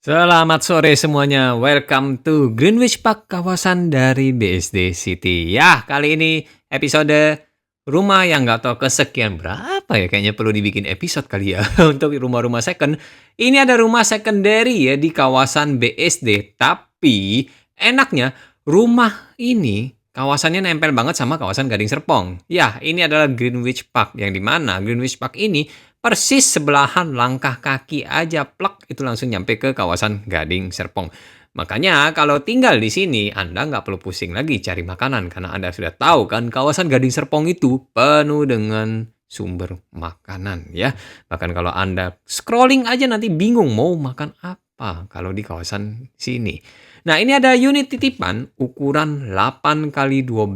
Selamat sore semuanya, welcome to Greenwich Park, kawasan dari BSD City. Ya, kali ini episode rumah yang nggak tahu kesekian berapa ya, kayaknya perlu dibikin episode kali ya untuk rumah-rumah second. Ini ada rumah secondary ya di kawasan BSD, tapi enaknya rumah ini kawasannya nempel banget sama kawasan Gading Serpong. Ya, ini adalah Greenwich Park, yang dimana Greenwich Park ini persis sebelahan langkah kaki aja plek itu langsung nyampe ke kawasan Gading Serpong. Makanya kalau tinggal di sini Anda nggak perlu pusing lagi cari makanan karena Anda sudah tahu kan kawasan Gading Serpong itu penuh dengan sumber makanan ya. Bahkan kalau Anda scrolling aja nanti bingung mau makan apa kalau di kawasan sini. Nah, ini ada unit titipan ukuran 8 kali 12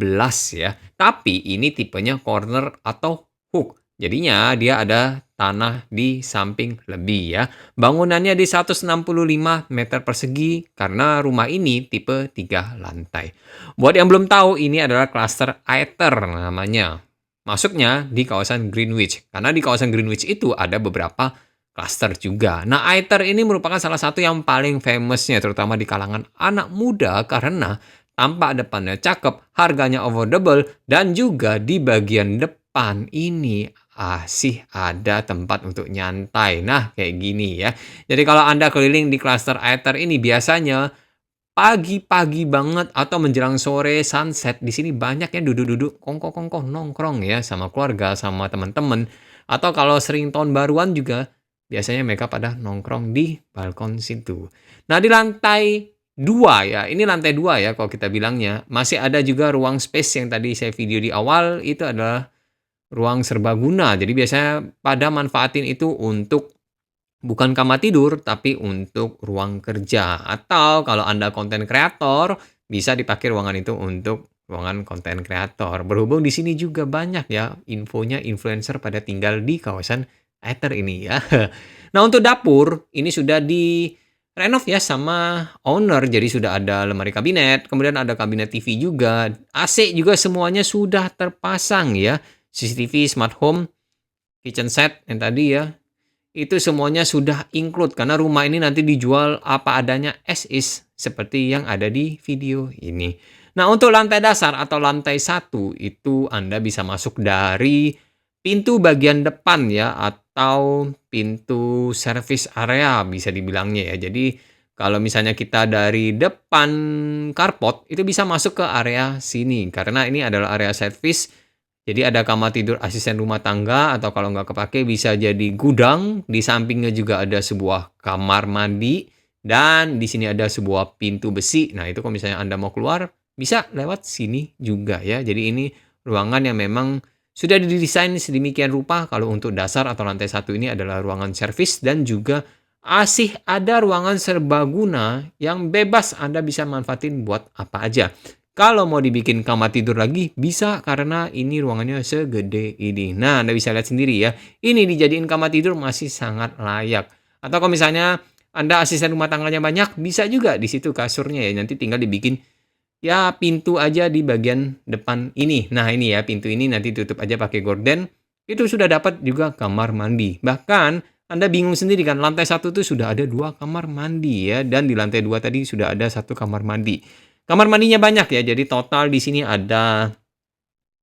ya. Tapi ini tipenya corner atau hook. Jadinya dia ada tanah di samping lebih ya. Bangunannya di 165 meter persegi karena rumah ini tipe 3 lantai. Buat yang belum tahu, ini adalah klaster Aether namanya. Masuknya di kawasan Greenwich. Karena di kawasan Greenwich itu ada beberapa klaster juga. Nah, Aether ini merupakan salah satu yang paling famousnya terutama di kalangan anak muda karena tampak depannya cakep, harganya affordable, dan juga di bagian depan ini sih ada tempat untuk nyantai. Nah, kayak gini ya. Jadi kalau Anda keliling di klaster Aether ini biasanya pagi-pagi banget atau menjelang sore sunset di sini banyak yang duduk-duduk kongko-kongko nongkrong ya sama keluarga, sama teman-teman. Atau kalau sering tahun baruan juga biasanya mereka pada nongkrong di balkon situ. Nah, di lantai 2 ya, ini lantai 2 ya kalau kita bilangnya. Masih ada juga ruang space yang tadi saya video di awal, itu adalah ruang serbaguna. Jadi biasanya pada manfaatin itu untuk bukan kamar tidur, tapi untuk ruang kerja. Atau kalau Anda konten kreator, bisa dipakai ruangan itu untuk ruangan konten kreator. Berhubung di sini juga banyak ya infonya influencer pada tinggal di kawasan Ether ini ya. Nah, untuk dapur ini sudah direnov ya sama owner. Jadi sudah ada lemari kabinet, kemudian ada kabinet TV juga, AC juga semuanya sudah terpasang ya. CCTV, smart home, kitchen set yang tadi ya, itu semuanya sudah include karena rumah ini nanti dijual apa adanya as is seperti yang ada di video ini. Nah, untuk lantai dasar atau lantai 1 itu Anda bisa masuk dari pintu bagian depan ya atau pintu service area bisa dibilangnya ya. Jadi kalau misalnya kita dari depan carport itu bisa masuk ke area sini karena ini adalah area service. Jadi ada kamar tidur asisten rumah tangga atau kalau nggak kepake bisa jadi gudang. Di sampingnya juga ada sebuah kamar mandi dan di sini ada sebuah pintu besi. Nah, itu kalau misalnya Anda mau keluar bisa lewat sini juga ya. Jadi ini ruangan yang memang sudah didesain sedemikian rupa. Kalau untuk dasar atau lantai 1 ini adalah ruangan servis dan juga masih ada ruangan serbaguna yang bebas Anda bisa manfaatin buat apa aja. Kalau mau dibikin kamar tidur lagi, bisa karena ini ruangannya segede ini. Nah, Anda bisa lihat sendiri ya. Ini dijadiin kamar tidur masih sangat layak. Atau kalau misalnya Anda asisten rumah tangganya banyak, bisa juga di situ kasurnya ya. Nanti tinggal dibikin ya pintu aja di bagian depan ini. Nah, ini ya pintu ini nanti tutup aja pakai gorden. Itu sudah dapat juga kamar mandi. Bahkan Anda bingung sendiri kan, lantai 1 tuh sudah ada 2 kamar mandi ya. Dan di lantai 2 tadi sudah ada 1 kamar mandi. Kamar mandinya banyak ya, jadi total di sini ada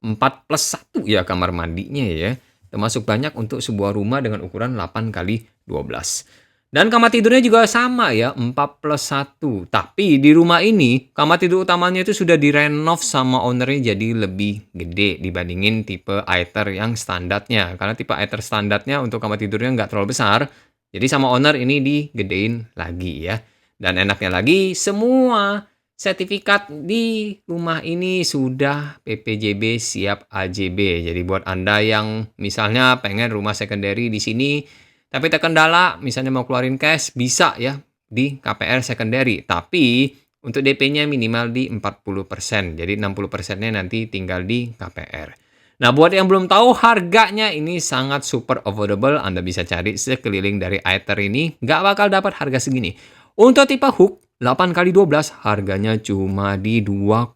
4 plus 1 ya kamar mandinya ya. Termasuk banyak untuk sebuah rumah dengan ukuran 8 kali 12. Dan kamar tidurnya juga sama ya, 4 plus 1. Tapi di rumah ini, kamar tidur utamanya itu sudah direnov sama ownernya jadi lebih gede dibandingin tipe Aether yang standarnya. Karena tipe Aether standarnya untuk kamar tidurnya nggak terlalu besar. Jadi sama owner ini digedein lagi ya. Dan enaknya lagi, semua sertifikat di rumah ini sudah PPJB siap AJB. Jadi buat Anda yang misalnya pengen rumah secondary di sini, tapi terkendala misalnya mau keluarin cash, bisa ya di KPR secondary. Tapi untuk DP-nya minimal di 40%. Jadi 60%-nya nanti tinggal di KPR. Nah, buat yang belum tahu harganya ini sangat super affordable. Anda bisa cari sekeliling dari Aether ini. Nggak bakal dapat harga segini. Untuk tipe hook, 8 kali 12 harganya cuma di 2,8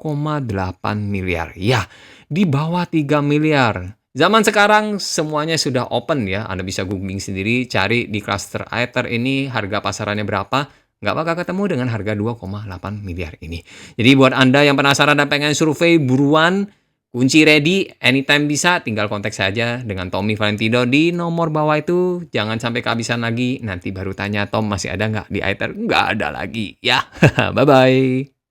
miliar. Ya, di bawah 3 miliar. Zaman sekarang semuanya sudah open ya. Anda bisa googling sendiri, cari di cluster Aether ini harga pasarannya berapa. nggak bakal ketemu dengan harga 2,8 miliar ini. Jadi buat Anda yang penasaran dan pengen survei, buruan, kunci ready, anytime bisa, tinggal kontak saja dengan Tommy Valentino di nomor bawah itu. Jangan sampai kehabisan lagi, nanti baru tanya, Tom masih ada nggak di iTer? Nggak ada lagi, ya. Bye-bye.